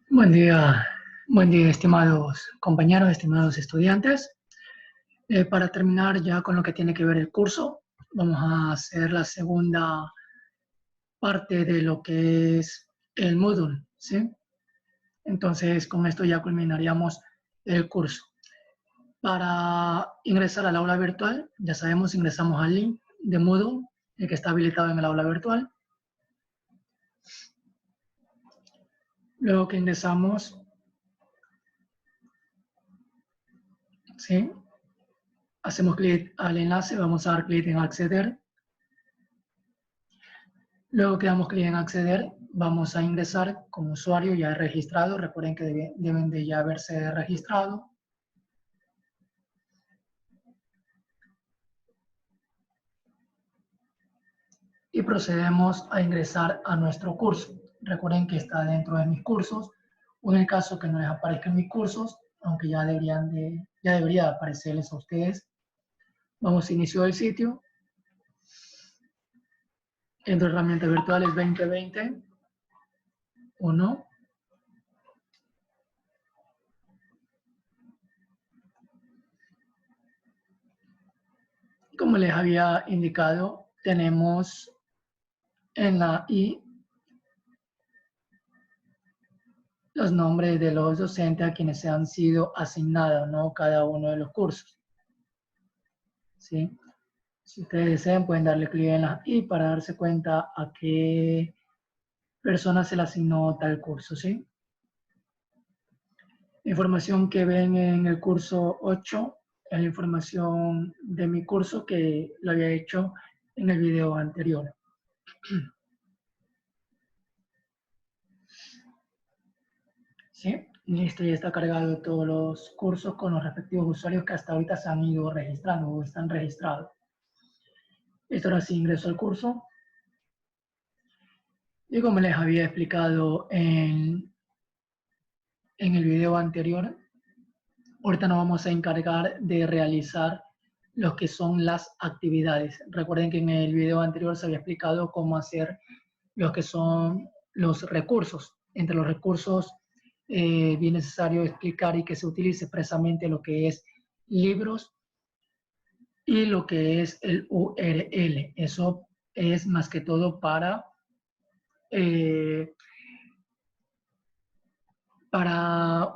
Buen día, estimados compañeros, estimados estudiantes. Para terminar ya con lo que tiene que ver el curso, vamos a hacer la segunda parte de lo que es el Moodle, ¿sí? Entonces, con esto ya culminaríamos el curso. Para ingresar al aula virtual, ya sabemos, ingresamos al link de Moodle, el que está habilitado en el aula virtual. Luego que ingresamos, ¿sí? Hacemos clic al enlace, vamos a dar clic en acceder. Luego que damos clic en acceder, vamos a ingresar como usuario ya registrado. Recuerden que deben de ya haberse registrado. Y procedemos a ingresar a nuestro curso. Recuerden que está dentro de mis cursos. O en el caso que no les aparezcan mis cursos, aunque ya debería aparecerles a ustedes. Vamos a inicio del sitio. Entro a herramientas virtuales 2020. 1. Como les había indicado, tenemos en la I los nombres de los docentes a quienes se han sido asignados, ¿no? Cada uno de los cursos. ¿Sí? Si ustedes desean, pueden darle clic en la I para darse cuenta a qué persona se le asignó tal curso, ¿sí? Información que ven en el curso 8 es la información de mi curso que lo había hecho en el video anterior. ¿Sí? Listo, ya está cargado todos los cursos con los respectivos usuarios que hasta ahorita se han ido registrando o están registrados. Esto ahora sí ingreso al curso. Y como les había explicado en el video anterior, ahorita nos vamos a encargar de realizar lo que son las actividades. Recuerden que en el video anterior se había explicado cómo hacer lo que son los recursos. Entre los recursos bien necesario explicar y que se utilice expresamente lo que es libros y lo que es el URL. Eso es más que todo para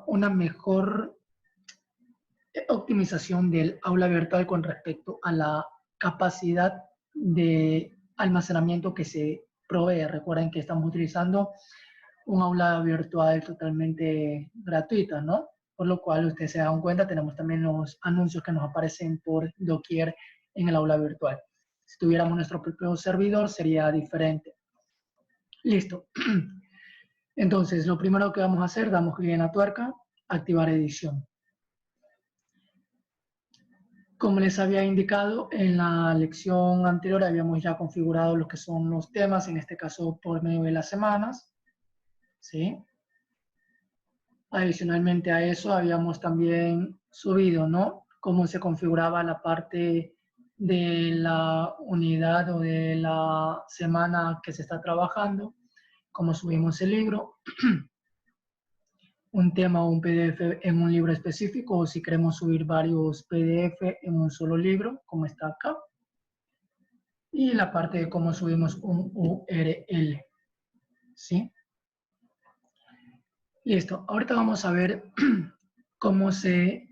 una mejor optimización del aula virtual con respecto a la capacidad de almacenamiento que se provee. Recuerden que estamos utilizando un aula virtual totalmente gratuita, ¿no? Por lo cual, ustedes se dan cuenta, tenemos también los anuncios que nos aparecen por doquier en el aula virtual. Si tuviéramos nuestro propio servidor, sería diferente. Listo. Entonces, lo primero que vamos a hacer, damos clic en la tuerca, activar edición. Como les había indicado, en la lección anterior habíamos ya configurado lo que son los temas, en este caso por medio de las semanas, ¿sí? Adicionalmente a eso, habíamos también subido, ¿no? Cómo se configuraba la parte de la unidad o de la semana que se está trabajando, cómo subimos el libro, un tema o un PDF en un libro específico, o si queremos subir varios PDF en un solo libro, como está acá. Y la parte de cómo subimos un URL, ¿sí? Listo, ahorita vamos a ver cómo se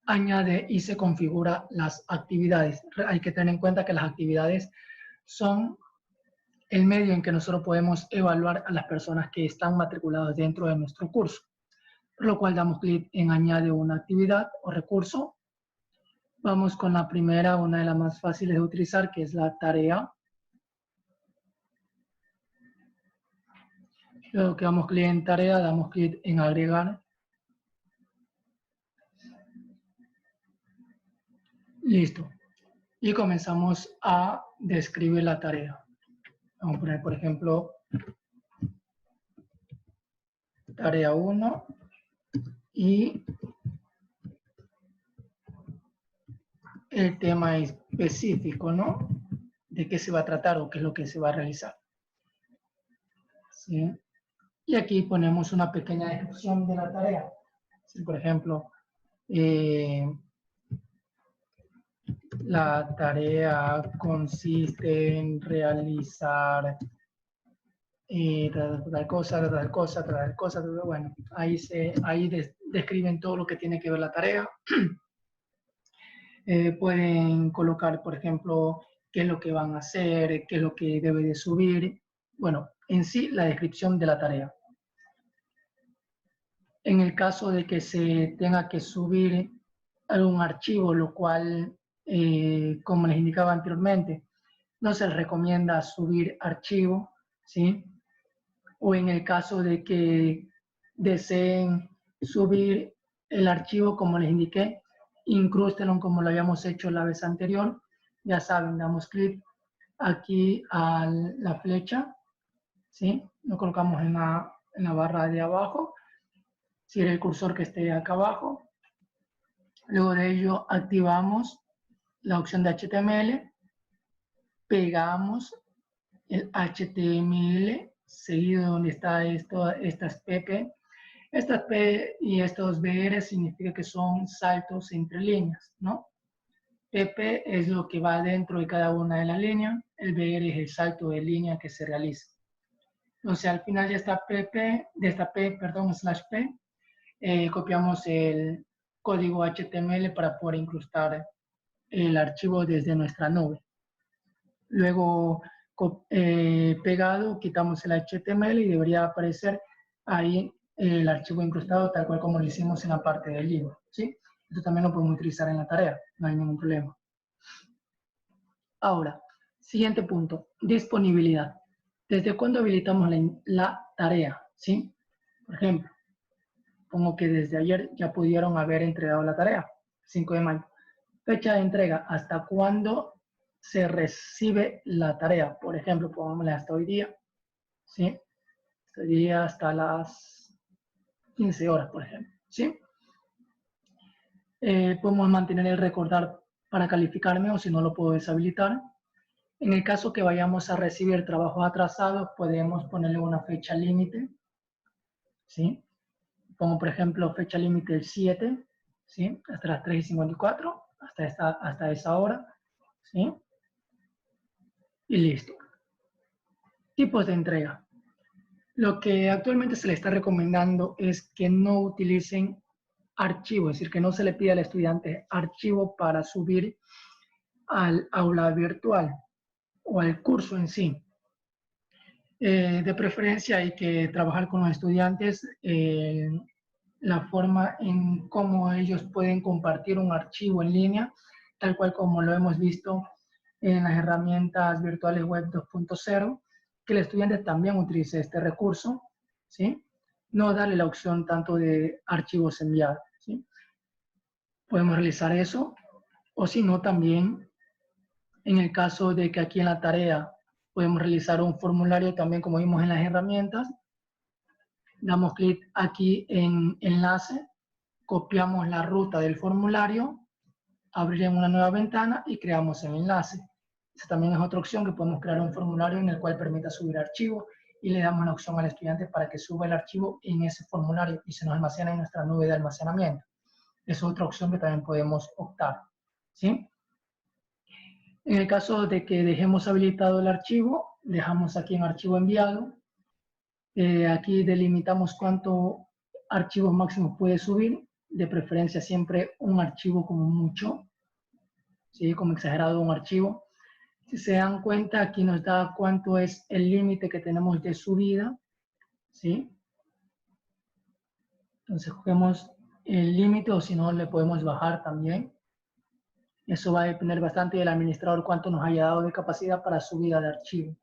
añade y se configura las actividades. Hay que tener en cuenta que las actividades son el medio en que nosotros podemos evaluar a las personas que están matriculadas dentro de nuestro curso. Por lo cual damos clic en añade una actividad o recurso. Vamos con la primera, una de las más fáciles de utilizar, que es la tarea. Luego que damos clic en tarea, damos clic en agregar. Listo. Y comenzamos a describir la tarea. Vamos a poner, por ejemplo, tarea 1 y el tema específico, ¿no? De qué se va a tratar o qué es lo que se va a realizar. ¿Sí? Y aquí ponemos una pequeña descripción de la tarea. Si, por ejemplo, la tarea consiste en realizar tal cosa, tal cosa, tal cosa, bueno, ahí describen todo lo que tiene que ver la tarea. Pueden colocar, por ejemplo, qué es lo que van a hacer, qué es lo que debe de subir. Bueno, en sí, la descripción de la tarea. En el caso de que se tenga que subir algún archivo, lo cual, como les indicaba anteriormente, no se les recomienda subir archivo, ¿sí? O en el caso de que deseen subir el archivo, como les indiqué, incrústenlo como lo habíamos hecho la vez anterior. Ya saben, damos clic aquí a la flecha, ¿sí? Lo colocamos en la barra de abajo, si era el cursor que esté acá abajo. Luego de ello activamos la opción de HTML, pegamos el HTML seguido de donde está estas PP. Estas P y estos BR significa que son saltos entre líneas, ¿no? PP es lo que va dentro de cada una de las líneas, el BR es el salto de línea que se realiza. Entonces al final de esta PP, slash P, copiamos el código HTML para poder incrustar el archivo desde nuestra nube. Luego, pegado, quitamos el HTML y debería aparecer ahí el archivo incrustado tal cual como lo hicimos en la parte del libro, ¿sí? Esto también lo podemos utilizar en la tarea, no hay ningún problema. Ahora, siguiente punto, disponibilidad. ¿Desde cuándo habilitamos la tarea? ¿Sí? Por ejemplo, pongo que desde ayer ya pudieron haber entregado la tarea, 5 de mayo. Fecha de entrega, ¿hasta cuándo se recibe la tarea? Por ejemplo, pongámosle hasta hoy día, ¿sí? Este día hasta las 15 horas, por ejemplo, ¿sí? Podemos mantener el recordar para calificarme o si no lo puedo deshabilitar. En el caso que vayamos a recibir trabajos atrasados, podemos ponerle una fecha límite, ¿sí? Pongo, por ejemplo, fecha límite el 7, ¿sí? Hasta las 3:54, hasta esa hora, ¿sí? Y listo. Tipos de entrega. Lo que actualmente se le está recomendando es que no utilicen archivo, es decir, que no se le pida al estudiante archivo para subir al aula virtual o al curso en sí. De preferencia hay que trabajar con los estudiantes la forma en cómo ellos pueden compartir un archivo en línea, tal cual como lo hemos visto en las herramientas virtuales web 2.0, que el estudiante también utilice este recurso, ¿sí? No darle la opción tanto de archivos enviados, ¿sí? Podemos realizar eso, o si no también, en el caso de que aquí en la tarea podemos realizar un formulario también como vimos en las herramientas, damos clic aquí en enlace, copiamos la ruta del formulario, abriremos una nueva ventana y creamos el enlace. Esa también es otra opción, que podemos crear un formulario en el cual permita subir archivos y le damos la opción al estudiante para que suba el archivo en ese formulario y se nos almacena en nuestra nube de almacenamiento. Es otra opción que también podemos optar, ¿sí? En el caso de que dejemos habilitado el archivo, dejamos aquí en archivo enviado. Aquí delimitamos cuánto archivos máximos puede subir, de preferencia siempre un archivo como mucho, ¿sí? Como exagerado un archivo. Si se dan cuenta, aquí nos da cuánto es el límite que tenemos de subida, ¿sí? Entonces cogemos el límite o si no le podemos bajar también. Eso va a depender bastante del administrador cuánto nos haya dado de capacidad para subida de archivo.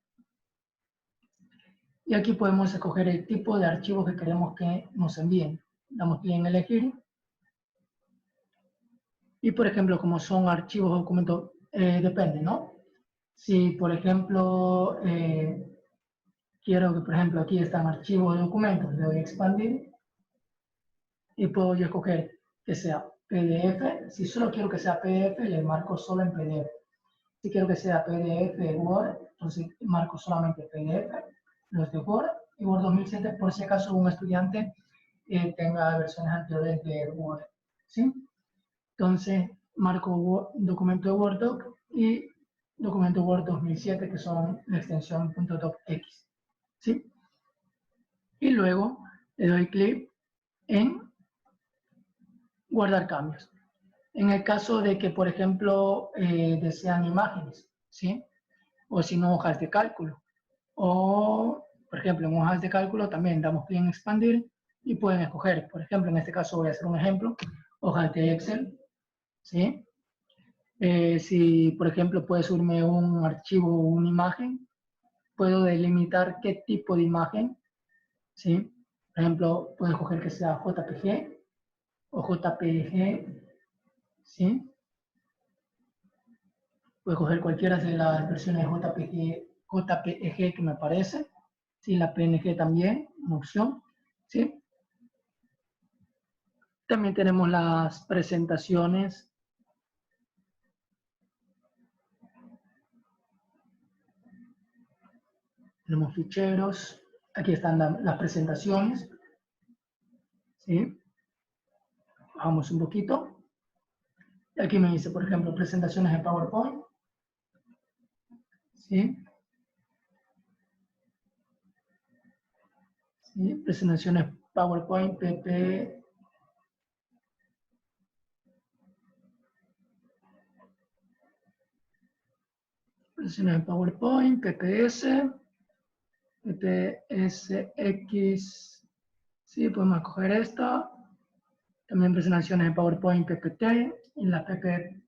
Y aquí podemos escoger el tipo de archivo que queremos que nos envíen. Damos clic en elegir. Y por ejemplo, como son archivos o documentos, depende, ¿no? Si por ejemplo, quiero que por ejemplo aquí están archivos de documentos, le doy a expandir y puedo yo escoger que sea PDF. Si solo quiero que sea PDF, le marco solo en PDF. Si quiero que sea PDF Word, entonces marco solamente PDF. Los de Word y Word 2007 por si acaso un estudiante tenga versiones anteriores de Word, ¿sí? Entonces, marco Word, documento de Word doc y documento Word 2007, que son la extensión .docx, ¿sí? Y luego le doy clic en guardar cambios. En el caso de que, por ejemplo, desean imágenes, ¿sí? O si no, hojas de cálculo. O, por ejemplo, en hojas de cálculo también damos clic en expandir y pueden escoger. Por ejemplo, en este caso voy a hacer un ejemplo, hojas de Excel, ¿sí? Si, por ejemplo, puede subirme un archivo o una imagen, puedo delimitar qué tipo de imagen, ¿sí? Por ejemplo, puedo escoger que sea JPG o JPG, ¿sí? Puedo escoger cualquiera de las versiones JPG que me aparece, ¿sí? La PNG también, una opción, ¿sí? También tenemos las presentaciones. Tenemos ficheros. Aquí están las presentaciones, ¿sí? Bajamos un poquito. Y aquí me dice, por ejemplo, presentaciones en PowerPoint, ¿sí? ¿Sí? Presentaciones PowerPoint, PP. Presentaciones en PowerPoint, PPS, PPSX. Sí, podemos escoger esta. También presentaciones en PowerPoint, PPT y la PPTX,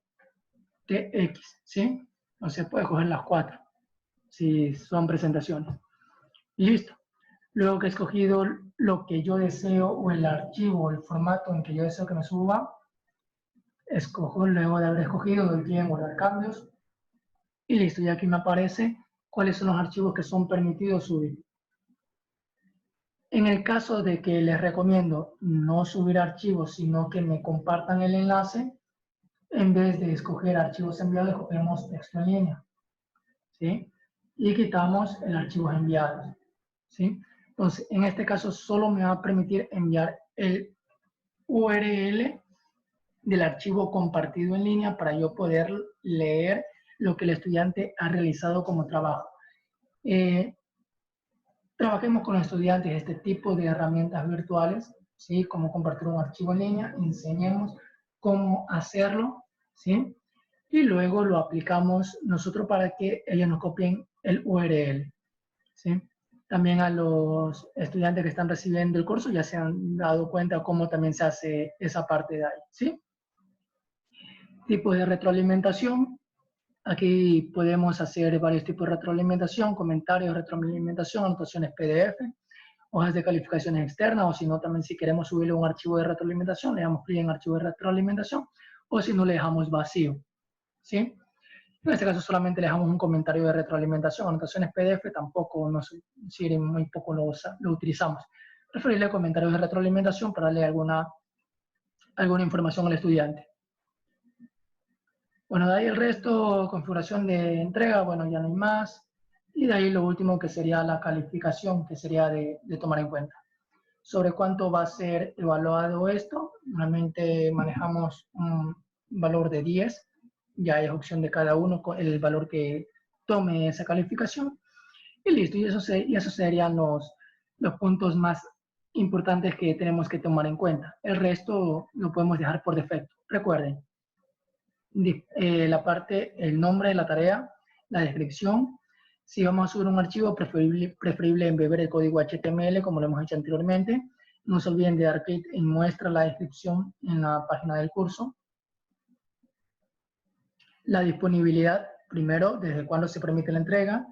¿sí? O sea, puede escoger las 4 si son presentaciones. Listo. Luego que he escogido lo que yo deseo o el archivo o el formato en que yo deseo que me suba, escojo, luego de haber escogido, doy clic en guardar cambios y listo. Y aquí me aparece cuáles son los archivos que son permitidos subir. En el caso de que les recomiendo no subir archivos, sino que me compartan el enlace, en vez de escoger archivos enviados, escogemos texto en línea, ¿sí? Y quitamos el archivo enviados, ¿sí? Entonces, en este caso solo me va a permitir enviar el URL del archivo compartido en línea para yo poder leer lo que el estudiante ha realizado como trabajo. Trabajemos con los estudiantes este tipo de herramientas virtuales, ¿sí? Como compartir un archivo en línea, enseñemos cómo hacerlo, ¿sí? Y luego lo aplicamos nosotros para que ellos nos copien el URL, ¿sí? También a los estudiantes que están recibiendo el curso ya se han dado cuenta cómo también se hace esa parte de ahí, ¿sí? Tipos de retroalimentación. Aquí podemos hacer varios tipos de retroalimentación, comentarios, retroalimentación, anotaciones PDF, hojas de calificaciones externas, o si no, también si queremos subirle un archivo de retroalimentación, le damos clic en archivo de retroalimentación, o si no, le dejamos vacío, ¿sí? En este caso solamente le dejamos un comentario de retroalimentación, anotaciones PDF tampoco nos sirven, muy poco lo utilizamos. Preferible comentarios de retroalimentación para darle alguna información al estudiante. Bueno, de ahí el resto, configuración de entrega, bueno, ya no hay más. Y de ahí lo último que sería la calificación, que sería de tomar en cuenta. Sobre cuánto va a ser evaluado esto, normalmente manejamos un valor de 10, ya es opción de cada uno el valor que tome esa calificación. Y listo, y esos serían los puntos más importantes que tenemos que tomar en cuenta. El resto lo podemos dejar por defecto. Recuerden, la parte, el nombre de la tarea, la descripción. Si vamos a subir un archivo, preferible embeber el código HTML, como lo hemos hecho anteriormente. No se olviden de dar clic en muestra la descripción en la página del curso. La disponibilidad, primero, desde cuándo se permite la entrega,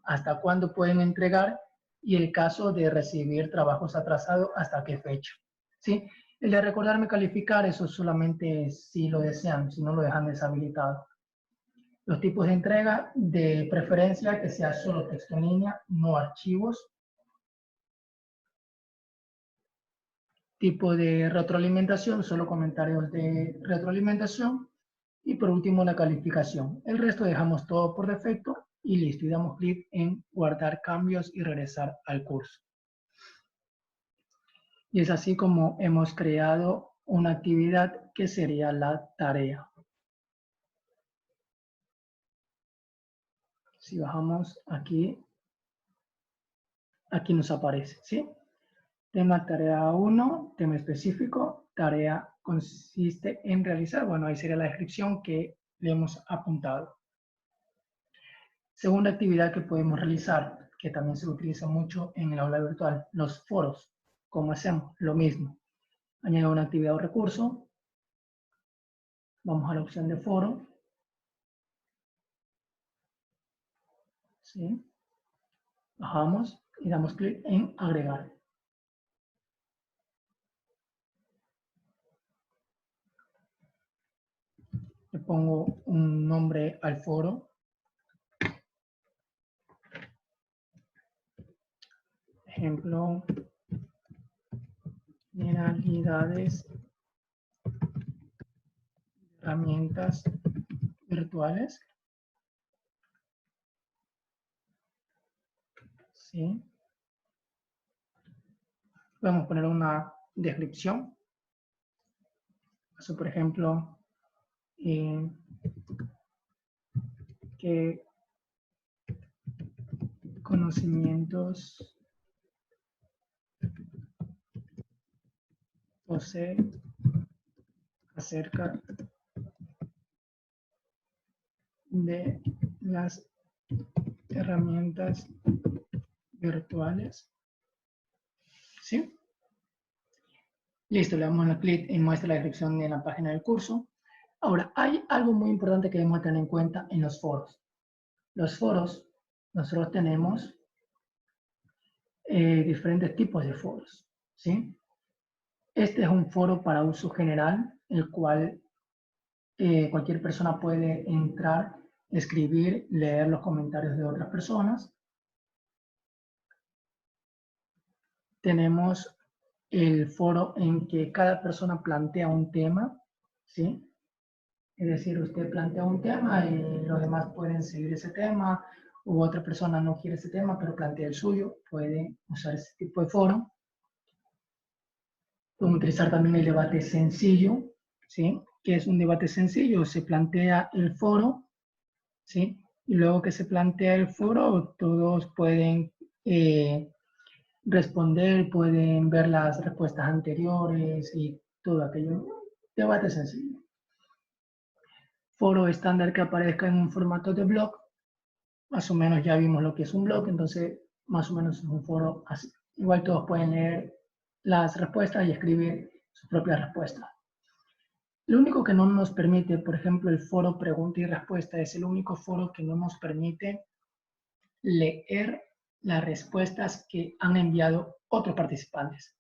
hasta cuándo pueden entregar, y el caso de recibir trabajos atrasados, hasta qué fecha, ¿sí? El de recordarme calificar, eso solamente si lo desean, si no lo dejan deshabilitado. Los tipos de entrega, de preferencia que sea solo texto en línea, no archivos. Tipo de retroalimentación, solo comentarios de retroalimentación. Y por último, la calificación. El resto dejamos todo por defecto y listo. Y damos clic en guardar cambios y regresar al curso. Y es así como hemos creado una actividad que sería la tarea. Si bajamos aquí, aquí nos aparece, ¿sí? Tema tarea 1, tema específico, tarea consiste en realizar. Bueno, ahí sería la descripción que le hemos apuntado. Segunda actividad que podemos realizar, que también se utiliza mucho en el aula virtual, los foros. ¿Cómo hacemos? Lo mismo. Añado una actividad o recurso. Vamos a la opción de foro. ¿Sí? Bajamos y damos clic en agregar. Le pongo un nombre al foro. Ejemplo, generalidades, herramientas virtuales. ¿Sí? Podemos poner una descripción. Eso, por ejemplo, qué conocimientos posee acerca de las herramientas virtuales. ¿Sí? Listo, le damos clic y muestra la descripción de la página del curso. Ahora, hay algo muy importante que debemos tener en cuenta en los foros. Los foros, nosotros tenemos diferentes tipos de foros, ¿sí? Este es un foro para uso general, el cual cualquier persona puede entrar, escribir, leer los comentarios de otras personas. Tenemos el foro en que cada persona plantea un tema, ¿sí? Es decir, usted plantea un tema y los demás pueden seguir ese tema, u otra persona no quiere ese tema, pero plantea el suyo, puede usar ese tipo de foro. Podemos utilizar también el debate sencillo, ¿sí? Que es un debate sencillo, se plantea el foro, ¿sí? Y luego que se plantea el foro, todos pueden responder, pueden ver las respuestas anteriores y todo aquello. Debate sencillo. Foro estándar que aparezca en un formato de blog. Más o menos ya vimos lo que es un blog, entonces más o menos es un foro así. Igual todos pueden leer las respuestas y escribir sus propias respuestas. Lo único que no nos permite, por ejemplo, el foro pregunta y respuesta, es el único foro que no nos permite leer las respuestas que han enviado otros participantes.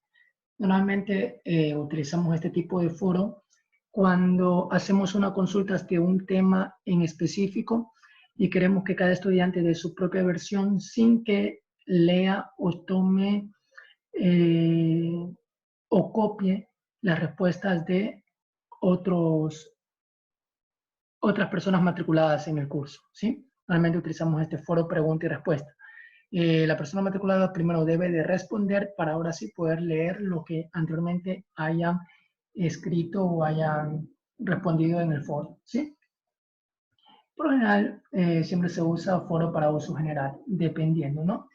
Normalmente utilizamos este tipo de foro cuando hacemos una consulta de un tema en específico y queremos que cada estudiante dé su propia versión sin que lea o tome o copie las respuestas de otras personas matriculadas en el curso, ¿sí? Normalmente utilizamos este foro pregunta y respuesta. La persona matriculada primero debe de responder para ahora sí poder leer lo que anteriormente hayan escrito o hayan respondido en el foro, ¿sí? Por lo general, siempre se usa foro para uso general, dependiendo, ¿no?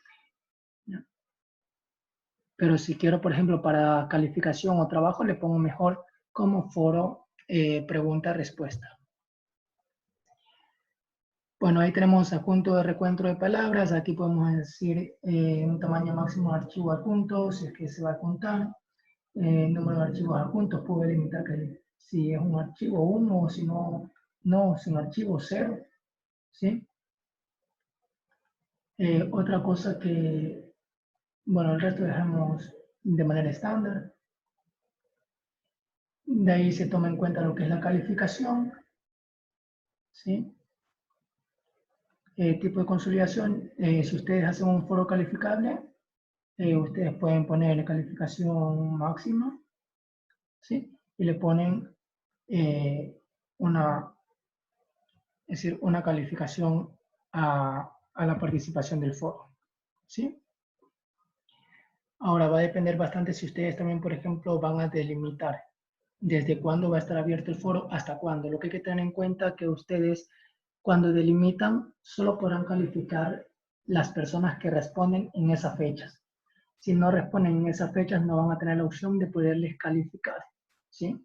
Pero si quiero, por ejemplo, para calificación o trabajo, le pongo mejor como foro pregunta-respuesta. Bueno, ahí tenemos adjunto de recuento de palabras. Aquí podemos decir un tamaño máximo de archivo adjunto, si es que se va a adjuntar. Número de archivos adjuntos, puedo delimitar que si es un archivo 1 o si no, no, si un archivo 0. ¿Sí? Otra cosa que, bueno, el resto dejamos de manera estándar. De ahí se toma en cuenta lo que es la calificación. ¿Sí? Tipo de consolidación, si ustedes hacen un foro calificable, ustedes pueden poner calificación máxima, ¿sí? Y le ponen es decir, una calificación a la participación del foro, ¿sí? Ahora va a depender bastante si ustedes también, por ejemplo, van a delimitar desde cuándo va a estar abierto el foro hasta cuándo. Lo que hay que tener en cuenta es que ustedes, cuando delimitan, solo podrán calificar las personas que responden en esas fechas. Si no responden en esas fechas, no van a tener la opción de poderles calificar, ¿sí?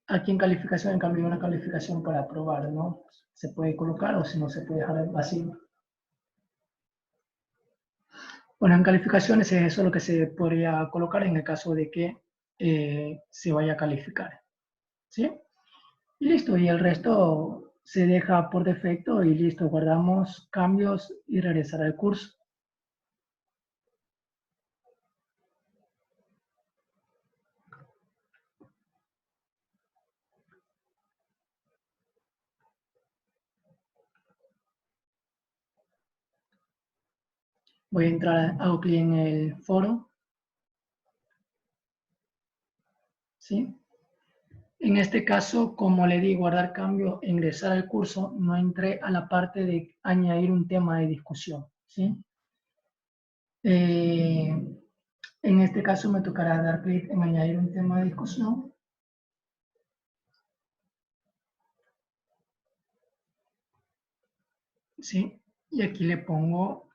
Aquí en calificación, en cambio, hay una calificación para aprobar, ¿no? Se puede colocar o si no se puede dejar vacío. Bueno, en calificaciones es eso lo que se podría colocar en el caso de que se vaya a calificar, ¿sí? Y listo, y el resto se deja por defecto y listo, guardamos cambios y regresar al curso. Voy a entrar, hago clic en el foro, ¿sí? En este caso, como le di guardar cambio, ingresar al curso, no entré a la parte de añadir un tema de discusión, ¿sí? En este caso me tocará dar clic en añadir un tema de discusión. ¿Sí? Y aquí le pongo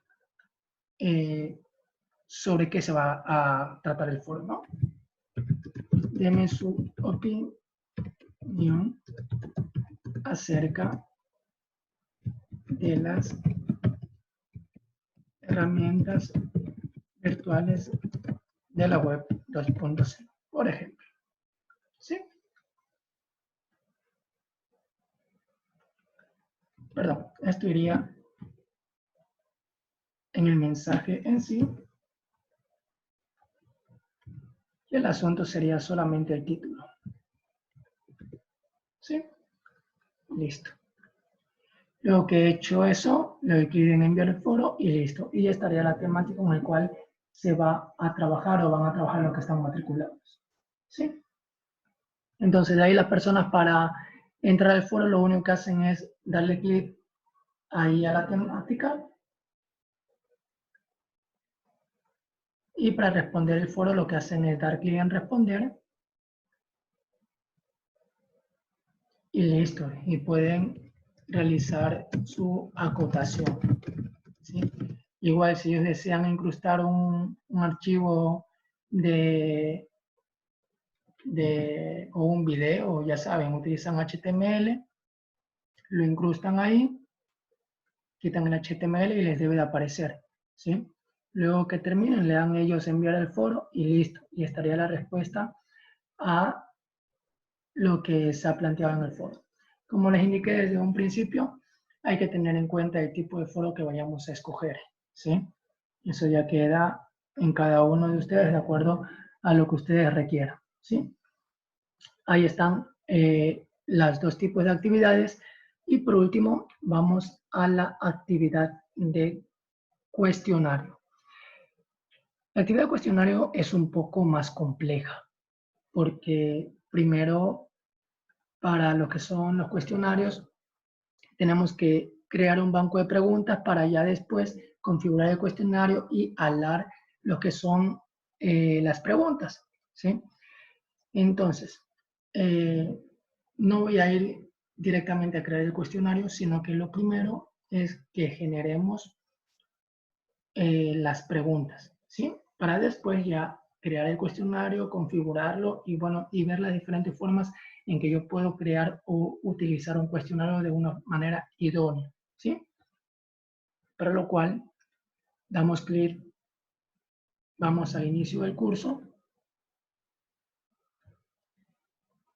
sobre qué se va a tratar el foro, ¿no? Deme su opinión acerca de las herramientas virtuales de la web 2.0, por ejemplo. ¿Sí? Perdón, esto iría en el mensaje en sí. Y el asunto sería solamente el título. ¿Sí? Listo. Luego que he hecho eso, le doy clic en enviar el foro y listo. Y ya estaría la temática con la cual se va a trabajar o van a trabajar los que están matriculados. ¿Sí? Entonces, de ahí las personas para entrar al foro lo único que hacen es darle clic ahí a la temática. Y para responder el foro lo que hacen es dar clic en responder. Y listo. Y pueden realizar su acotación. ¿Sí? Igual si ellos desean incrustar un archivo o un video, ya saben, utilizan HTML, lo incrustan ahí, quitan el HTML y les debe de aparecer, ¿sí? Luego que terminen, le dan ellos enviar el foro y listo. Y estaría la respuesta a lo que se ha planteado en el foro. Como les indiqué desde un principio, hay que tener en cuenta el tipo de foro que vayamos a escoger, ¿sí? Eso ya queda en cada uno de ustedes de acuerdo a lo que ustedes requieran, ¿sí? Ahí están las dos tipos de actividades. Y por último, vamos a la actividad de cuestionario. La actividad de cuestionario es un poco más compleja, porque primero, para lo que son los cuestionarios, tenemos que crear un banco de preguntas para ya después configurar el cuestionario y hablar lo que son las preguntas, ¿sí? Entonces, no voy a ir directamente a crear el cuestionario, sino que lo primero es que generemos las preguntas, ¿sí? Para después ya crear el cuestionario, configurarlo y, bueno, y ver las diferentes formas en que yo puedo crear o utilizar un cuestionario de una manera idónea, ¿sí? Para lo cual damos clic, vamos al inicio del curso,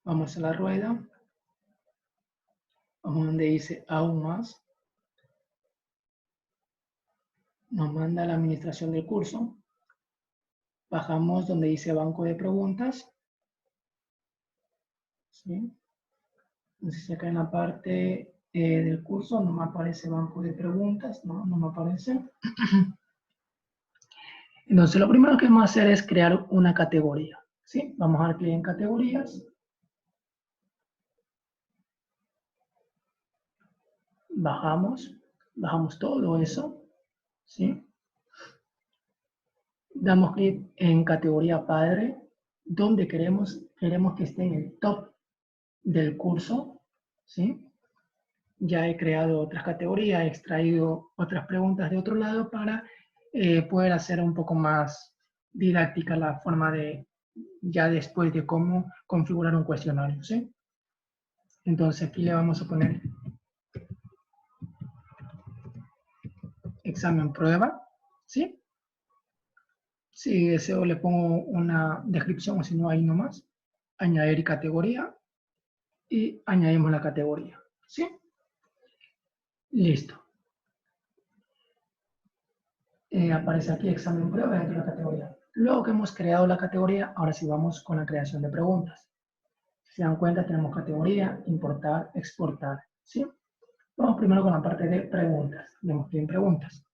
vamos a la rueda, vamos donde dice aún más, nos manda a la administración del curso, bajamos donde dice banco de preguntas, ¿sí? Entonces acá en la parte del curso no me aparece banco de preguntas, no me aparece. Entonces lo primero que vamos a hacer es crear una categoría, ¿sí? Vamos a dar clic en categorías. bajamos todo eso, ¿sí? Damos clic en categoría padre, donde queremos que esté en el top del curso, ¿sí? Ya he creado otras categorías, he extraído otras preguntas de otro lado para poder hacer un poco más didáctica la forma de, ya después de cómo configurar un cuestionario, ¿sí? Entonces aquí le vamos a poner examen prueba, ¿sí? Si deseo le pongo una descripción o si no ahí nomás, añadir categoría y añadimos la categoría, ¿sí? Listo. Aparece aquí examen prueba dentro de la categoría. Luego que hemos creado la categoría, ahora sí vamos con la creación de preguntas. Si se dan cuenta, tenemos categoría, importar, exportar, ¿sí? Vamos primero con la parte de preguntas. Demos clic en preguntas.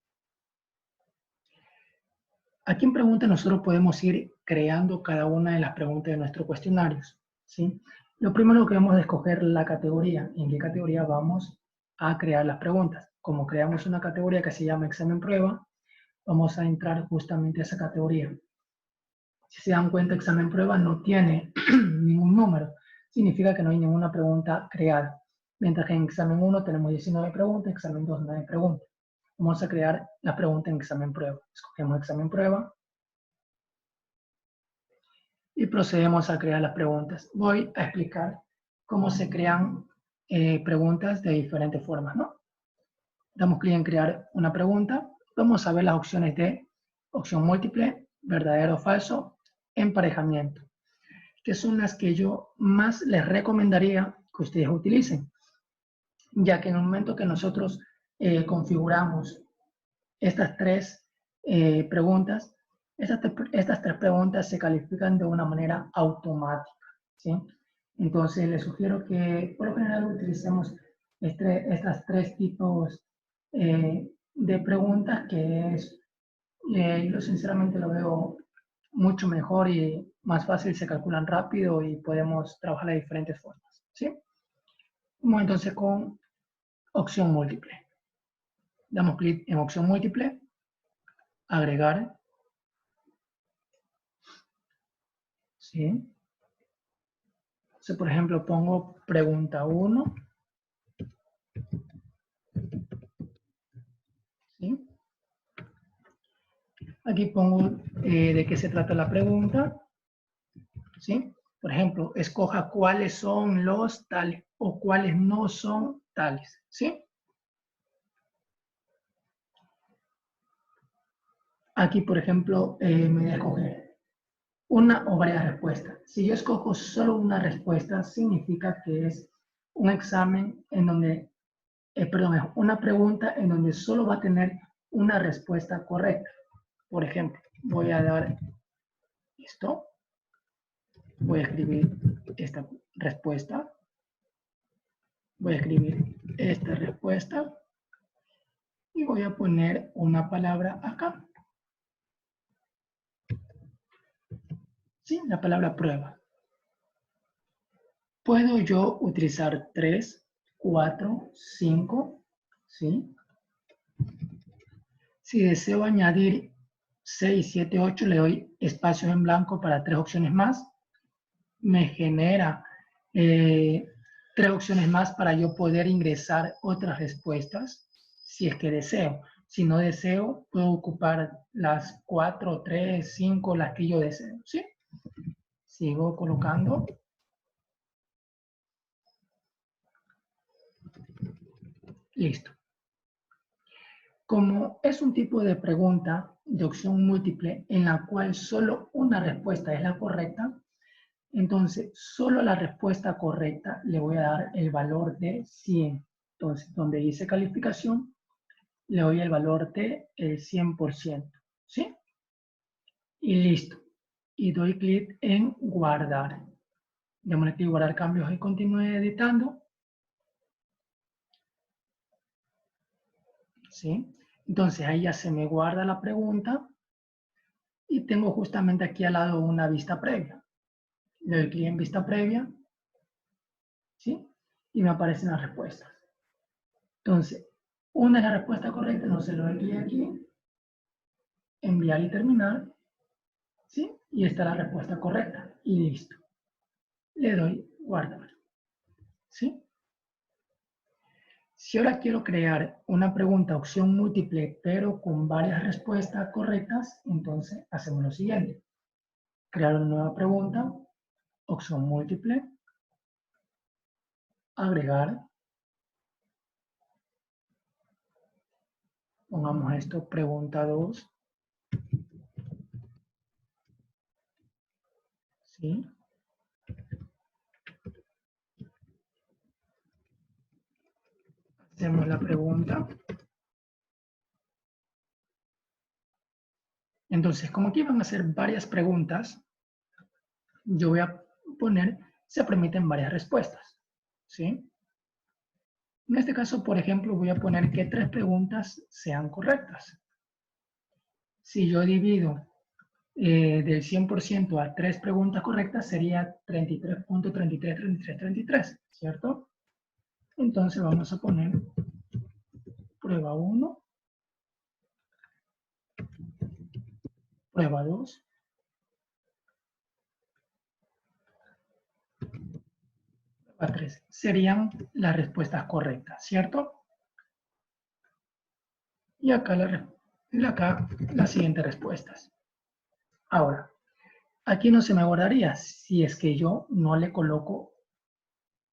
Aquí en preguntas nosotros podemos ir creando cada una de las preguntas de nuestros cuestionarios, ¿sí? Lo primero que vamos a escoger la categoría. ¿En qué categoría vamos a crear las preguntas? Como creamos una categoría que se llama examen prueba, vamos a entrar justamente a esa categoría. Si se dan cuenta, examen prueba no tiene ningún número. Significa que no hay ninguna pregunta creada. Mientras que en examen 1 tenemos 19 preguntas, examen 2 9 preguntas. Vamos a crear la pregunta en examen prueba. Escogemos examen prueba y procedemos a crear las preguntas. Voy a explicar cómo se crean preguntas de diferentes formas, ¿no? Damos clic en crear una pregunta. Vamos a ver las opciones de opción múltiple, verdadero o falso, emparejamiento, que son las que yo más les recomendaría que ustedes utilicen, ya que en el momento que nosotros configuramos estas tres preguntas, estas tres preguntas se califican de una manera automática, ¿sí? Entonces les sugiero que por lo general utilicemos estas tres tipos de preguntas, que es, yo sinceramente lo veo mucho mejor y más fácil, se calculan rápido y podemos trabajar de diferentes formas, ¿sí? Vamos entonces con opción múltiple. Damos clic en opción múltiple, agregar, ¿sí? Entonces, por ejemplo, pongo pregunta 1, ¿sí? Aquí pongo de qué se trata la pregunta, ¿sí? Por ejemplo, escoja cuáles son los tales o cuáles no son tales, ¿sí? Aquí, por ejemplo, me voy a escoger una o varias respuestas. Si yo escojo solo una respuesta, significa que es un examen en donde, perdón, es una pregunta en donde solo va a tener una respuesta correcta. Por ejemplo, voy a dar esto, voy a escribir esta respuesta, voy a escribir esta respuesta y voy a poner una palabra acá. ¿Sí? La palabra prueba. Puedo yo utilizar 3, 4, 5, ¿sí? Si deseo añadir 6, 7, 8, le doy espacios en blanco para 3 opciones más. Me genera 3 opciones más para yo poder ingresar otras respuestas, si es que deseo. Si no deseo, puedo ocupar las 4, 3, 5, las que yo deseo, ¿sí? Sigo colocando. Listo. Como es un tipo de pregunta de opción múltiple en la cual solo una respuesta es la correcta, entonces solo la respuesta correcta le voy a dar el valor de 100. Entonces, donde dice calificación, le doy el valor de 100%, ¿sí? Y listo. Y doy clic en guardar. Démosle clic en guardar cambios y continúe editando, ¿sí? Entonces ahí ya se me guarda la pregunta y tengo justamente aquí al lado una vista previa. Le doy clic en vista previa, ¿sí? Y me aparecen las respuestas. Entonces, una es la respuesta correcta, no se lo doy clic aquí, enviar y terminar, ¿sí? Y esta es la respuesta correcta, y listo. Le doy guardar, ¿sí? Si ahora quiero crear una pregunta opción múltiple, pero con varias respuestas correctas, entonces hacemos lo siguiente. Crear una nueva pregunta, opción múltiple, agregar, pongamos esto, pregunta 2, ¿sí? Hacemos la pregunta. Entonces, como aquí van a ser varias preguntas, yo voy a poner, se permiten varias respuestas, ¿sí? En este caso, por ejemplo, voy a poner que 3 preguntas sean correctas. Si yo divido del 100% a 3 preguntas correctas, sería 33.333333, ¿cierto? Entonces vamos a poner prueba 1, prueba 2, prueba 3. Serían las respuestas correctas, ¿cierto? Y acá las siguientes respuestas. Ahora, aquí no se me guardaría si es que yo no le coloco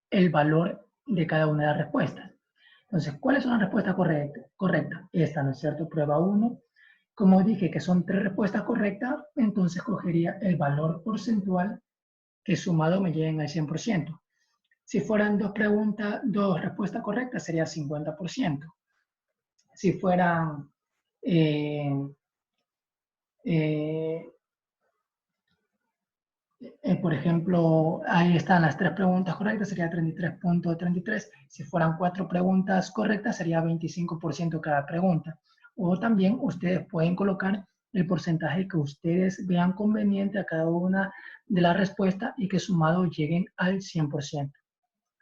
el valor de cada una de las respuestas. Entonces, ¿cuáles son las respuestas correctas? Esta, ¿no es cierto? Prueba 1. Como dije que son 3 respuestas correctas, entonces cogería el valor porcentual que sumado me lleguen al 100%. Si fueran 2 respuestas correctas, sería 50%. Si fueran por ejemplo, ahí están las 3 preguntas correctas, sería 33.33. Si fueran 4 preguntas correctas, sería 25% cada pregunta. O también ustedes pueden colocar el porcentaje que ustedes vean conveniente a cada una de las respuestas y que sumado lleguen al 100%.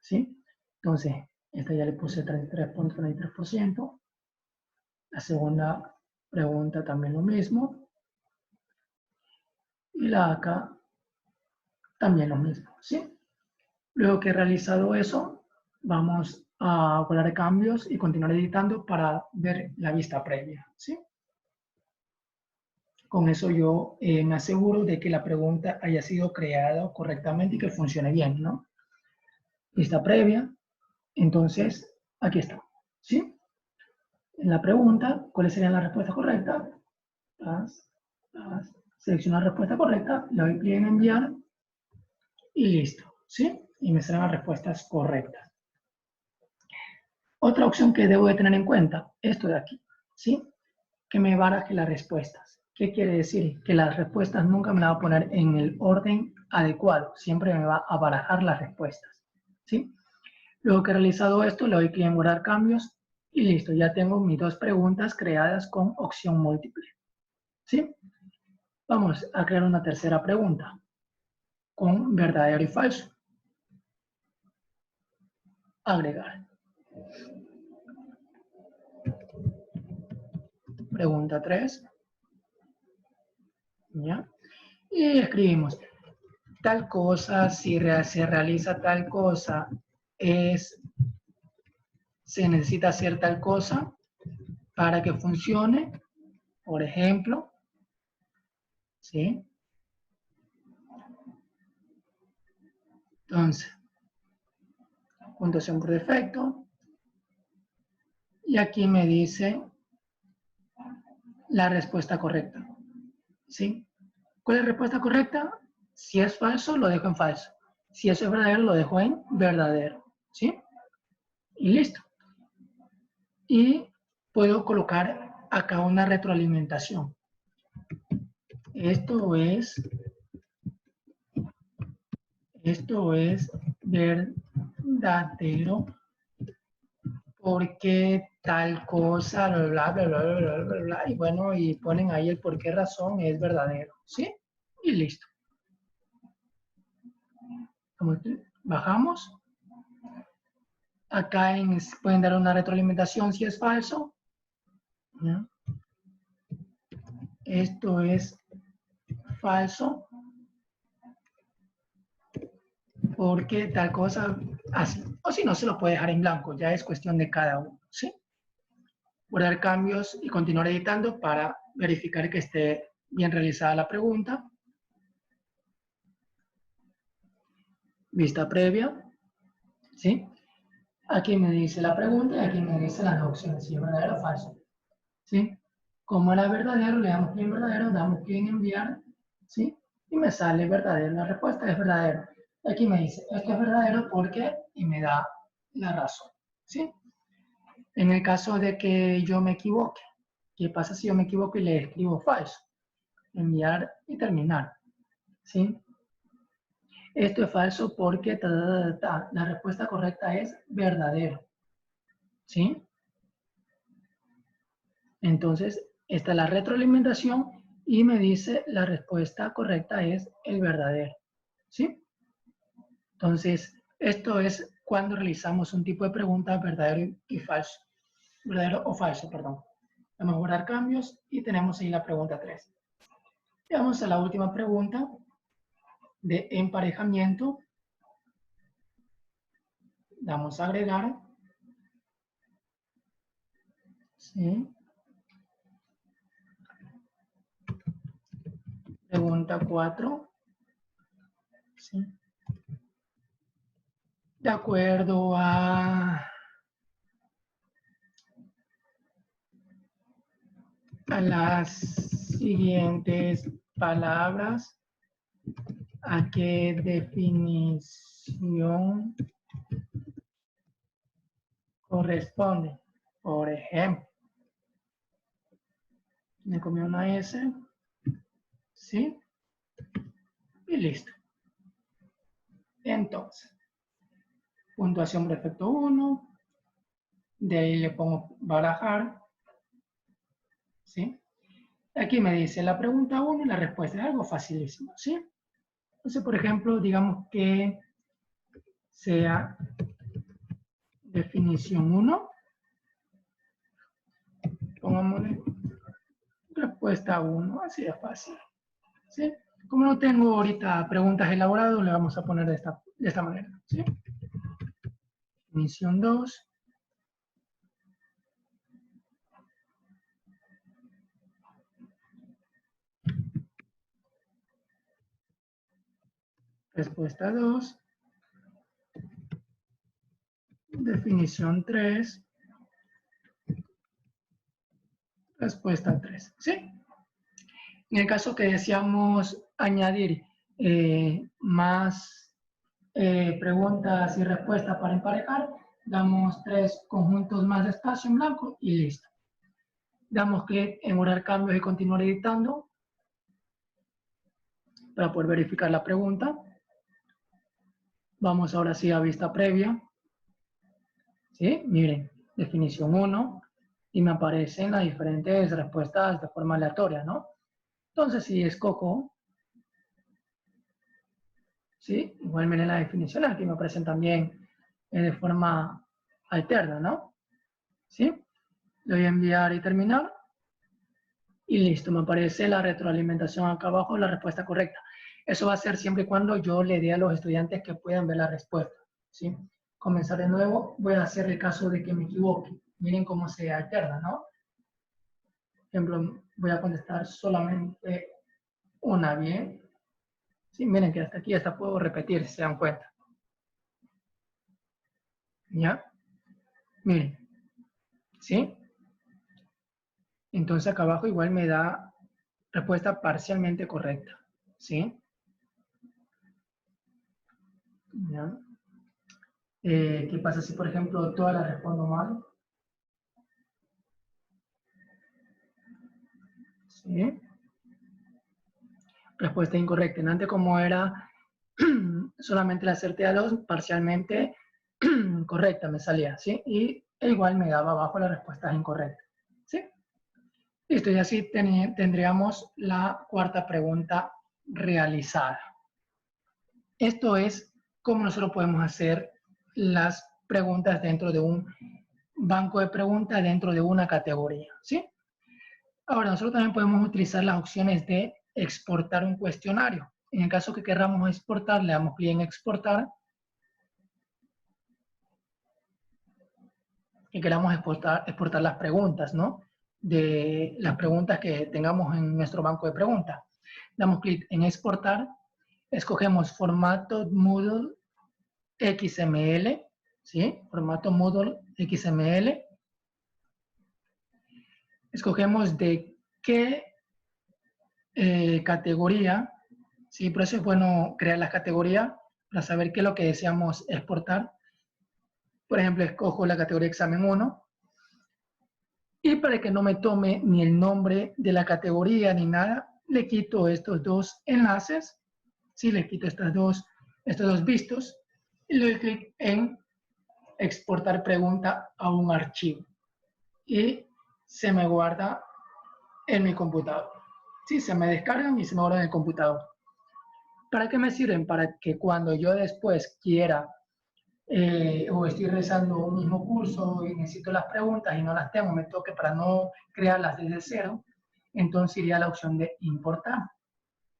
¿Sí? Entonces, esta ya le puse 33.33%. La segunda pregunta también lo mismo. Y la acá también lo mismo, ¿sí? Luego que he realizado eso, vamos a guardar cambios y continuar editando para ver la vista previa, ¿sí? Con eso yo me aseguro de que la pregunta haya sido creada correctamente y que funcione bien, ¿no? Vista previa, entonces aquí está, ¿sí? En la pregunta, ¿cuáles serían las respuestas correctas? Selecciono la respuesta correcta, le doy clic en enviar y listo, ¿sí? Y me salen las respuestas correctas. Otra opción que debo de tener en cuenta, esto de aquí, ¿sí? Que me baraje las respuestas. ¿Qué quiere decir? Que las respuestas nunca me las va a poner en el orden adecuado, siempre me va a barajar las respuestas, ¿sí? Luego que he realizado esto, le doy clic en guardar cambios y listo, ya tengo mis 2 preguntas creadas con opción múltiple, ¿sí? Vamos a crear una tercera pregunta con verdadero y falso. Agregar. Pregunta 3. ¿Ya? Y escribimos, tal cosa, si se realiza tal cosa, se necesita hacer tal cosa para que funcione, por ejemplo, ¿sí? Entonces, puntuación por defecto, y aquí me dice la respuesta correcta, ¿sí? ¿Cuál es la respuesta correcta? Si es falso, lo dejo en falso. Si eso es verdadero, lo dejo en verdadero, ¿sí? Y listo. Y puedo colocar acá una retroalimentación. Esto es verdadero porque tal cosa, bla, bla, bla, bla, bla, bla, bla, y bueno, y ponen ahí el por qué razón es verdadero, ¿sí? Y listo. Bajamos Acá pueden dar una retroalimentación si es falso. ¿Ya? Esto es falso porque tal cosa así. O si no, se lo puede dejar en blanco. Ya es cuestión de cada uno. ¿Sí? Guardar cambios y continuar editando para verificar que esté bien realizada la pregunta. Vista previa. ¿Sí? Aquí me dice la pregunta y aquí me dice las opciones, si es verdadero o falso. ¿Sí? Como era verdadero, le damos clic en verdadero, damos clic en enviar, ¿sí? Y me sale verdadero. La respuesta es verdadero. Aquí me dice, esto es verdadero porque, y me da la razón, ¿sí? En el caso de que yo me equivoque, ¿qué pasa si yo me equivoco y le escribo falso? Enviar y terminar, ¿sí? Esto es falso porque la respuesta correcta es verdadero, ¿sí? Entonces, esta es la retroalimentación y me dice la respuesta correcta es el verdadero, ¿sí? Entonces, esto es cuando realizamos un tipo de pregunta verdadero y falso. Verdadero o falso, perdón. Vamos a guardar cambios y tenemos ahí la pregunta 3. Y vamos a la última pregunta de emparejamiento. Damos a agregar. ¿Sí? Pregunta 4. ¿Sí? De acuerdo a las siguientes palabras, ¿a qué definición corresponde? Por ejemplo, me comí una S, ¿sí? Y listo. Entonces, puntuación por efecto 1, de ahí le pongo barajar, ¿sí? Aquí me dice la pregunta 1 y la respuesta es algo facilísimo, ¿sí? Entonces, por ejemplo, digamos que sea definición 1, pongámosle respuesta 1, así de fácil, ¿sí? Como no tengo ahorita preguntas elaboradas, le vamos a poner de esta manera, ¿sí? Definición 2. Respuesta 2. Definición 3. Respuesta 3, ¿sí? En el caso que deseamos añadir más preguntas y respuestas para emparejar, damos 3 conjuntos más de espacio en blanco y listo. Damos clic en guardar cambios y continuar editando para poder verificar la pregunta. Vamos ahora sí a vista previa. ¿Sí? Miren, definición 1 y me aparecen las diferentes respuestas de forma aleatoria, ¿no? Entonces, si escojo, ¿sí? Igual miren la definición, aquí me aparecen también de forma alterna, ¿no? ¿Sí? Le voy a enviar y terminar. Y listo, me aparece la retroalimentación acá abajo, la respuesta correcta. Eso va a ser siempre y cuando yo le dé a los estudiantes que puedan ver la respuesta, ¿sí? Comenzar de nuevo, voy a hacer el caso de que me equivoque. Miren cómo se alterna, ¿no? Por ejemplo, voy a contestar solamente una bien. Sí, miren que hasta aquí hasta puedo repetir, si se dan cuenta. ¿Ya? Miren. ¿Sí? Entonces acá abajo igual me da respuesta parcialmente correcta. ¿Sí? ¿Ya? ¿Qué pasa si, por ejemplo, todas las respondo mal? ¿Sí? Respuesta incorrecta. En antes como era solamente la acerté a 2, parcialmente correcta me salía, ¿sí? Y igual me daba abajo la respuesta incorrecta, ¿sí? Listo, y así tendríamos la cuarta pregunta realizada. Esto es cómo nosotros podemos hacer las preguntas dentro de un banco de preguntas dentro de una categoría, ¿sí? Ahora, nosotros también podemos utilizar las opciones de exportar un cuestionario. En el caso que queramos exportar, le damos clic en exportar. Que queramos exportar las preguntas, ¿no? De las preguntas que tengamos en nuestro banco de preguntas. Damos clic en exportar, escogemos formato Moodle XML, ¿sí? Formato Moodle XML. Escogemos de qué categoría, ¿sí? Por eso es bueno crear las categorías para saber qué es lo que deseamos exportar. Por ejemplo, escojo la categoría examen 1. Y para que no me tome ni el nombre de la categoría ni nada, le quito estos dos enlaces. Sí, le quito estos dos vistos y le doy clic en exportar pregunta a un archivo. Y se me guarda en mi computador. Sí, se me descargan y se me guardan en el computador. ¿Para qué me sirven? Para que cuando yo después quiera o estoy realizando un mismo curso y necesito las preguntas y no las tengo, me toque para no crearlas desde cero, entonces iría a la opción de importar.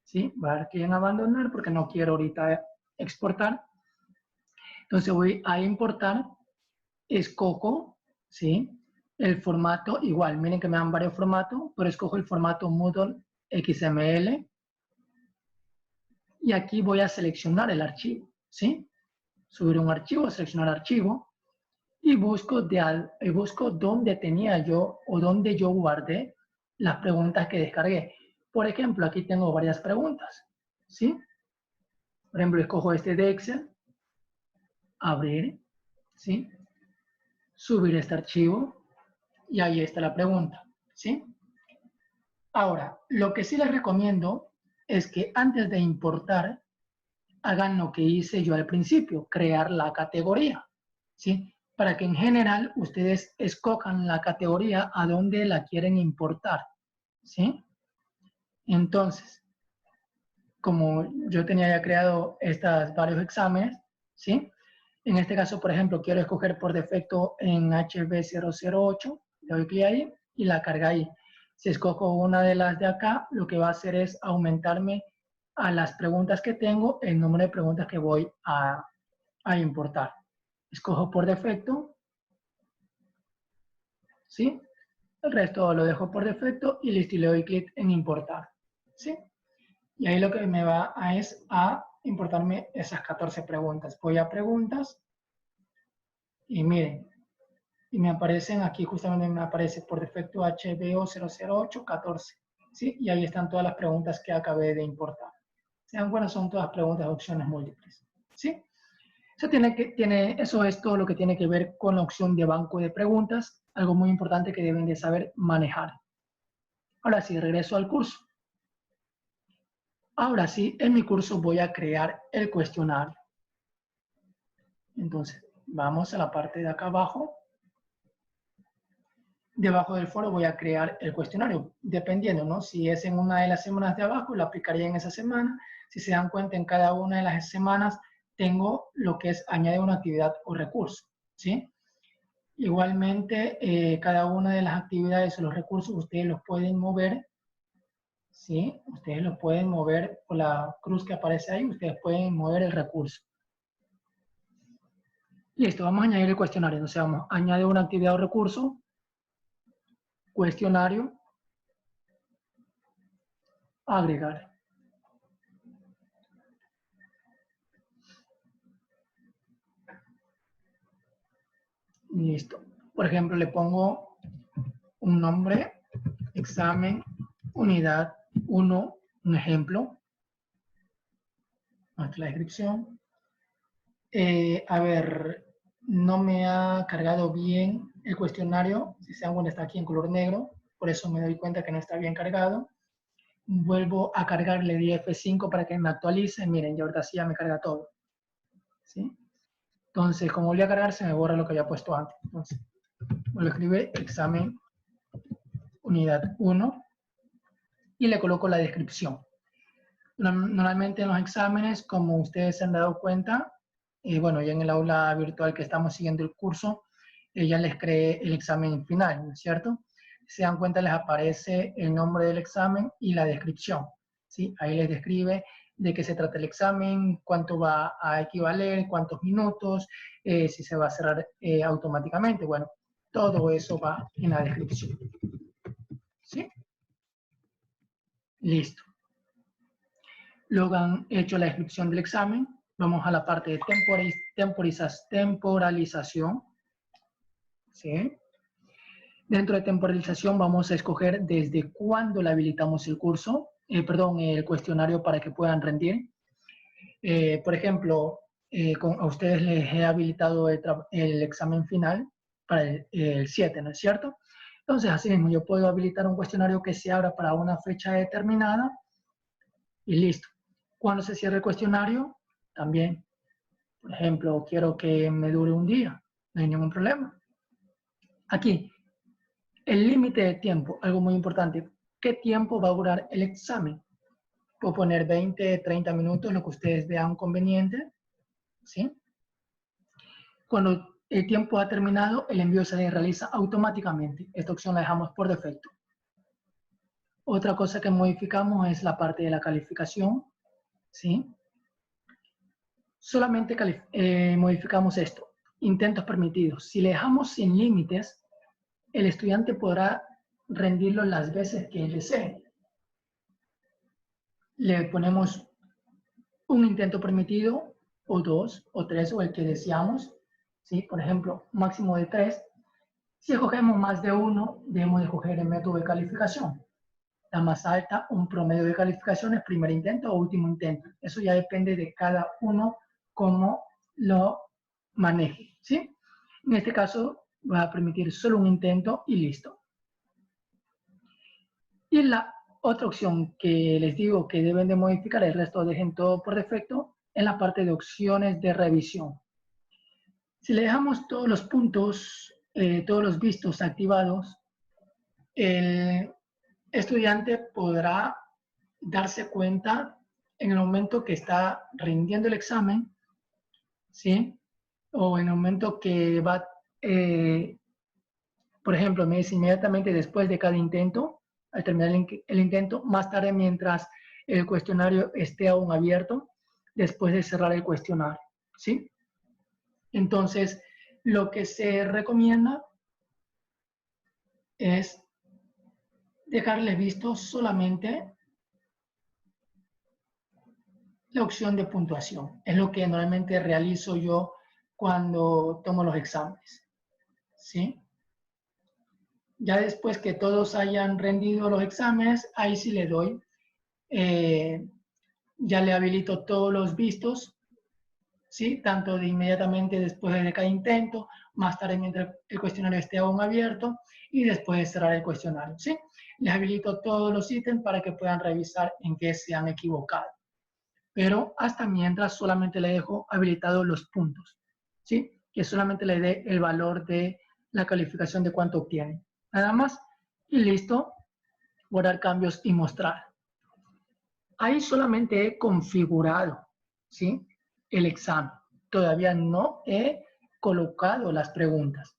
¿Sí? Va a dar clic en abandonar porque no quiero ahorita exportar. Entonces voy a importar, escojo, ¿sí? El formato, igual, miren que me dan varios formatos, pero escojo el formato Moodle XML y aquí voy a seleccionar el archivo, ¿sí? Subir un archivo, seleccionar archivo y busco dónde tenía yo o dónde yo guardé las preguntas que descargué. Por ejemplo, aquí tengo varias preguntas, ¿sí? Por ejemplo, escojo este de Excel, abrir, ¿sí? Subir este archivo y ahí está la pregunta, ¿sí? Ahora, lo que sí les recomiendo es que antes de importar, hagan lo que hice yo al principio, crear la categoría, ¿sí? Para que en general ustedes escojan la categoría a donde la quieren importar, ¿sí? Entonces, como yo tenía ya creado estos varios exámenes, ¿sí? En este caso, por ejemplo, quiero escoger por defecto en HB008, le doy clic ahí y la carga ahí. Si escojo una de las de acá, lo que va a hacer es aumentarme a las preguntas que tengo el número de preguntas que voy a importar. Escojo por defecto, ¿sí? El resto lo dejo por defecto y listo, y le doy clic en importar, ¿sí? Y ahí lo que me va es a importarme esas 14 preguntas. Voy a preguntas y miren, y me aparecen aquí, justamente me aparece por defecto HBO00814, ¿sí? Y ahí están todas las preguntas que acabé de importar. ¿Se dan cuenta? Son todas preguntas de opciones múltiples, ¿sí? Eso es todo lo que tiene que ver con la opción de banco de preguntas, algo muy importante que deben de saber manejar. Ahora sí, regreso al curso. Ahora sí, en mi curso voy a crear el cuestionario. Entonces, vamos a la parte de acá abajo. Debajo del foro voy a crear el cuestionario, dependiendo, ¿no? Si es en una de las semanas de abajo, lo aplicaría en esa semana. Si se dan cuenta, en cada una de las semanas tengo lo que es añadir una actividad o recurso, ¿sí? Igualmente, cada una de las actividades o los recursos ustedes los pueden mover, ¿sí? Ustedes los pueden mover por la cruz que aparece ahí, ustedes pueden mover el recurso. Listo, vamos a añadir el cuestionario. Entonces vamos a añadir una actividad o recurso, cuestionario, agregar. Listo. Por ejemplo, le pongo un nombre, examen, unidad 1, un ejemplo. Aquí la descripción. A ver, no me ha cargado bien el cuestionario. Si se dan cuenta, está aquí en color negro. Por eso me doy cuenta que no está bien cargado. Vuelvo a cargarle di F5 para que me actualice. Miren, ya ahorita sí ya me carga todo, ¿sí? Entonces, como volví a cargar, se me borra lo que había puesto antes. Entonces, vuelvo a escribir examen unidad 1 y le coloco la descripción. Normalmente en los exámenes, como ustedes se han dado cuenta, bueno, ya en el aula virtual que estamos siguiendo el curso, ya les creé el examen final, ¿no es cierto? Si se dan cuenta, les aparece el nombre del examen y la descripción, ¿sí? Ahí les describe de qué se trata el examen, cuánto va a equivaler, cuántos minutos, si se va a cerrar automáticamente. Bueno, todo eso va en la descripción. ¿Sí? Listo. Luego han hecho la descripción del examen. Vamos a la parte de temporalización. ¿Sí? Dentro de temporalización vamos a escoger desde cuándo le habilitamos el curso, el cuestionario para que puedan rendir. Por ejemplo, a ustedes les he habilitado el examen final para el 7, ¿no es cierto? Entonces, así mismo, yo puedo habilitar un cuestionario que se abra para una fecha determinada y listo. Cuando se cierre el cuestionario, también, por ejemplo, quiero que me dure un día, no hay ningún problema. Aquí, el límite de tiempo, algo muy importante. ¿Qué tiempo va a durar el examen? Puedo poner 20, 30 minutos, lo que ustedes vean conveniente, ¿sí? Cuando el tiempo ha terminado, el envío se realiza automáticamente. Esta opción la dejamos por defecto. Otra cosa que modificamos es la parte de la calificación, ¿sí? Solamente modificamos esto. Intentos permitidos. Si le dejamos sin límites, el estudiante podrá rendirlo las veces que él desee. Le ponemos un intento permitido, o 2, o 3, o el que deseamos, ¿sí? Por ejemplo, máximo de 3. Si escogemos más de 1, debemos de escoger el método de calificación. La más alta, un promedio de calificaciones, primer intento o último intento. Eso ya depende de cada uno cómo lo maneje, ¿sí? En este caso, va a permitir solo un intento y listo. Y la otra opción que les digo que deben de modificar, el resto dejen todo por defecto, en la parte de opciones de revisión. Si le dejamos todos los puntos, todos los vistos activados, el estudiante podrá darse cuenta en el momento que está rindiendo el examen, ¿sí? O en el momento que va, por ejemplo, me dice inmediatamente después de cada intento, al terminar el intento, más tarde mientras el cuestionario esté aún abierto, después de cerrar el cuestionario, ¿sí? Entonces, lo que se recomienda es dejarle visto solamente la opción de puntuación. Es lo que normalmente realizo yo cuando tomo los exámenes, ¿sí? Ya después que todos hayan rendido los exámenes, ahí sí le doy, ya le habilito todos los vistos, ¿sí? Tanto de inmediatamente después de cada intento, más tarde mientras el cuestionario esté aún abierto y después de cerrar el cuestionario, ¿sí? Les habilito todos los ítems para que puedan revisar en qué se han equivocado. Pero hasta mientras solamente le dejo habilitados los puntos, ¿sí? Que solamente le dé el valor de la calificación de cuánto obtiene. Nada más y listo, guardar cambios y mostrar. Ahí solamente he configurado, ¿sí? El examen. Todavía no he colocado las preguntas,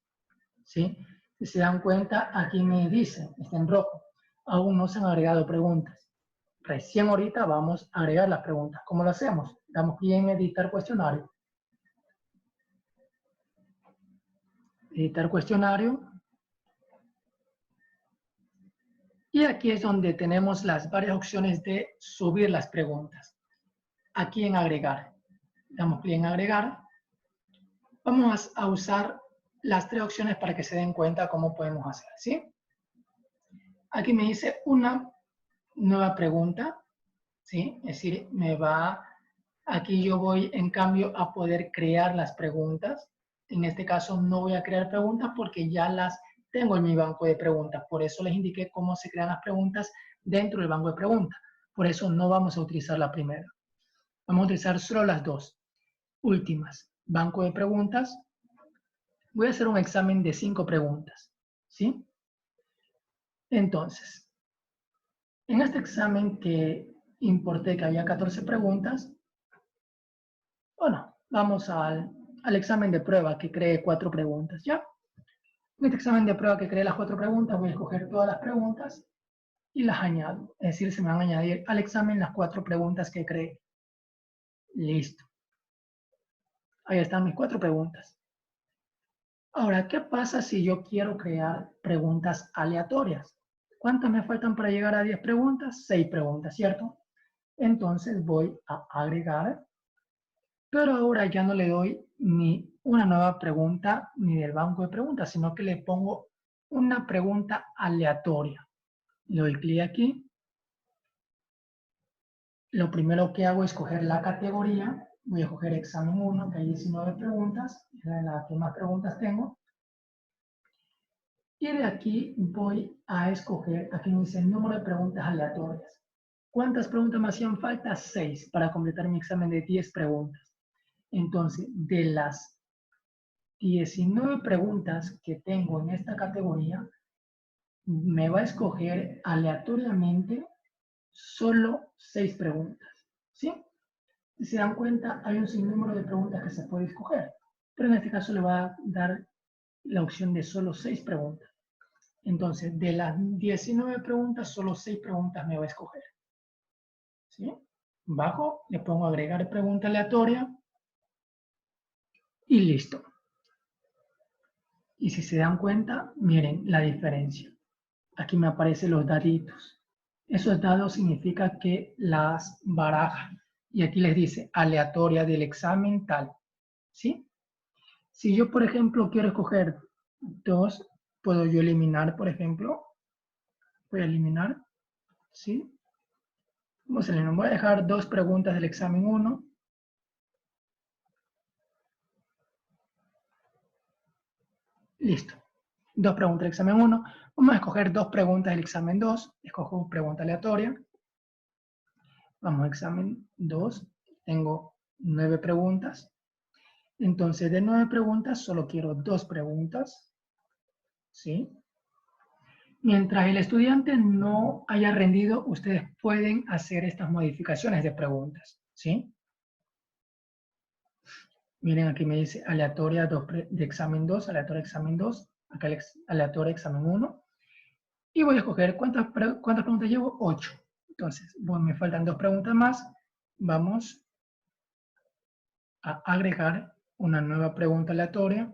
¿sí? Si se dan cuenta, aquí me dice, está en rojo, aún no se han agregado preguntas. Recién ahorita vamos a agregar las preguntas. ¿Cómo lo hacemos? Damos clic en editar cuestionario. Editar cuestionario. Y aquí es donde tenemos las varias opciones de subir las preguntas. Aquí en agregar. Damos clic en agregar. Vamos a usar las 3 opciones para que se den cuenta cómo podemos hacer, ¿sí? Aquí me dice una nueva pregunta, ¿sí? Es decir, aquí yo voy en cambio a poder crear las preguntas. En este caso no voy a crear preguntas porque ya las tengo en mi banco de preguntas. Por eso les indiqué cómo se crean las preguntas dentro del banco de preguntas. Por eso no vamos a utilizar la primera. Vamos a utilizar solo las dos últimas. Banco de preguntas. Voy a hacer un examen de 5 preguntas, ¿sí? Entonces, en este examen que importé que había 14 preguntas, bueno, vamos al examen de prueba que cree 4 preguntas, ¿ya? En este examen de prueba que cree las 4 preguntas, voy a escoger todas las preguntas y las añado. Es decir, se me van a añadir al examen las 4 preguntas que creé. Listo. Ahí están mis 4 preguntas. Ahora, ¿qué pasa si yo quiero crear preguntas aleatorias? ¿Cuántas me faltan para llegar a 10 preguntas? 6 preguntas, ¿cierto? Entonces voy a agregar, pero ahora ya no le doy ni una nueva pregunta ni del banco de preguntas, sino que le pongo una pregunta aleatoria. Le doy clic aquí. Lo primero que hago es escoger la categoría. Voy a escoger examen 1, que hay 19 preguntas, es la que más preguntas tengo. Y de aquí voy a escoger, aquí me dice el número de preguntas aleatorias. ¿Cuántas preguntas me hacían falta? 6 para completar mi examen de 10 preguntas. Entonces, de las 19 preguntas que tengo en esta categoría, me va a escoger aleatoriamente solo 6 preguntas. ¿Sí? Si se dan cuenta, hay un sinnúmero de preguntas que se puede escoger, pero en este caso le va a dar la opción de solo 6 preguntas. Entonces, de las 19 preguntas, solo 6 preguntas me va a escoger. ¿Sí? Bajo, le pongo agregar pregunta aleatoria y listo. Y si se dan cuenta, miren la diferencia. Aquí me aparecen los daditos. Esos dados significa que las baraja. Y aquí les dice aleatoria del examen tal. ¿Sí? Si yo, por ejemplo, quiero escoger 2, puedo yo eliminar, por ejemplo. Voy a eliminar. ¿Sí? Vamos a eliminar. Voy a dejar 2 preguntas del examen 1. Listo. 2 preguntas del examen 1. Vamos a escoger 2 preguntas del examen 2. Escojo pregunta aleatoria. Vamos a examen 2. Tengo 9 preguntas. Entonces, de 9 preguntas, solo quiero 2 preguntas. ¿Sí? Mientras el estudiante no haya rendido, ustedes pueden hacer estas modificaciones de preguntas. ¿Sí? Miren, aquí me dice aleatoria de examen 2, aleatoria examen 2, acá aleatoria examen 1. Y voy a escoger cuántas preguntas llevo, 8. Entonces, bueno, me faltan 2 preguntas más. Vamos a agregar una nueva pregunta aleatoria.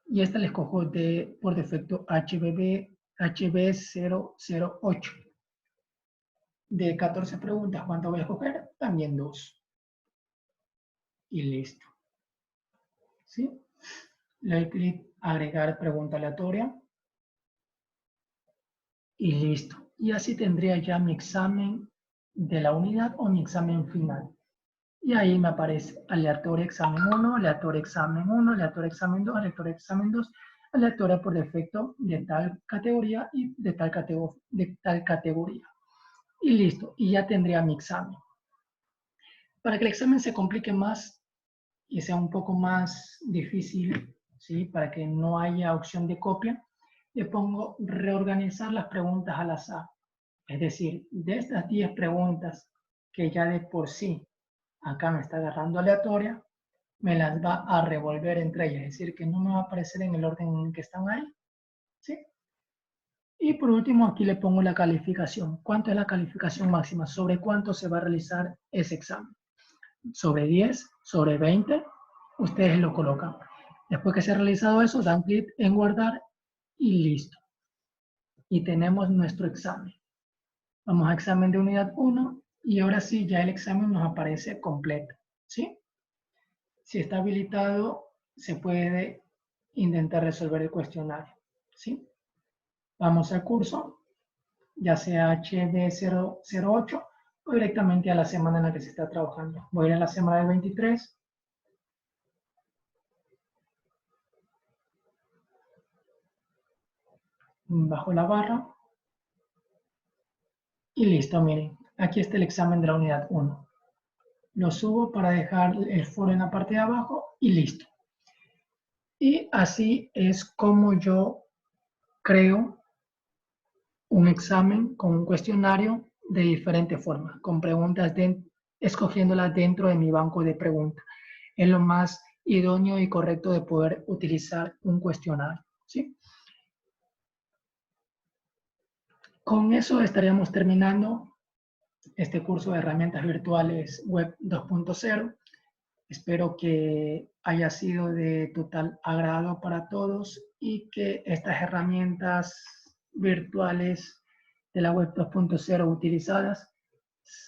Y esta la escojo por defecto HB008. De 14 preguntas, ¿cuántas voy a escoger? También 2. Y listo. ¿Sí? Le doy clic agregar pregunta aleatoria. Y listo. Y así tendría ya mi examen de la unidad o mi examen final. Y ahí me aparece aleatoria examen 1, aleatoria examen 1, aleatoria examen 2, aleatoria examen 2, aleatoria por defecto de tal categoría y de tal categoría. Y listo. Y ya tendría mi examen. Para que el examen se complique más y sea un poco más difícil, ¿sí? Para que no haya opción de copia, le pongo reorganizar las preguntas al azar. Es decir, de estas 10 preguntas que ya de por sí acá me está agarrando aleatoria, me las va a revolver entre ellas. Es decir, que no me va a aparecer en el orden en el que están ahí. ¿Sí? Y por último, aquí le pongo la calificación. ¿Cuánto es la calificación máxima? ¿Sobre cuánto se va a realizar ese examen? ¿Sobre 10? ¿Sobre 20? Ustedes lo colocan. Después que se ha realizado eso, dan clic en guardar y listo. Y tenemos nuestro examen. Vamos a examen de unidad 1 y ahora sí, ya el examen nos aparece completo. ¿Sí? Si está habilitado, se puede intentar resolver el cuestionario. ¿Sí? Vamos al curso, ya sea HB008 o directamente a la semana en la que se está trabajando. Voy a ir a la semana del 23. Bajo la barra. Y listo, miren. Aquí está el examen de la unidad 1. Lo subo para dejar el foro en la parte de abajo y listo. Y así es como yo creo un examen con un cuestionario de diferente forma, con preguntas escogiéndolas dentro de mi banco de preguntas. Es lo más idóneo y correcto de poder utilizar un cuestionario, ¿sí? Con eso estaríamos terminando este curso de herramientas virtuales web 2.0. Espero que haya sido de total agrado para todos y que estas herramientas virtuales de la web 2.0 utilizadas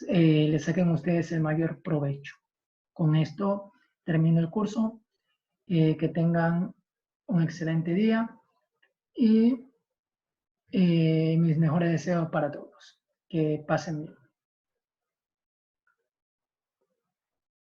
le saquen a ustedes el mayor provecho. Con esto termino el curso. Que tengan un excelente día y mis mejores deseos para todos. Que pasen bien.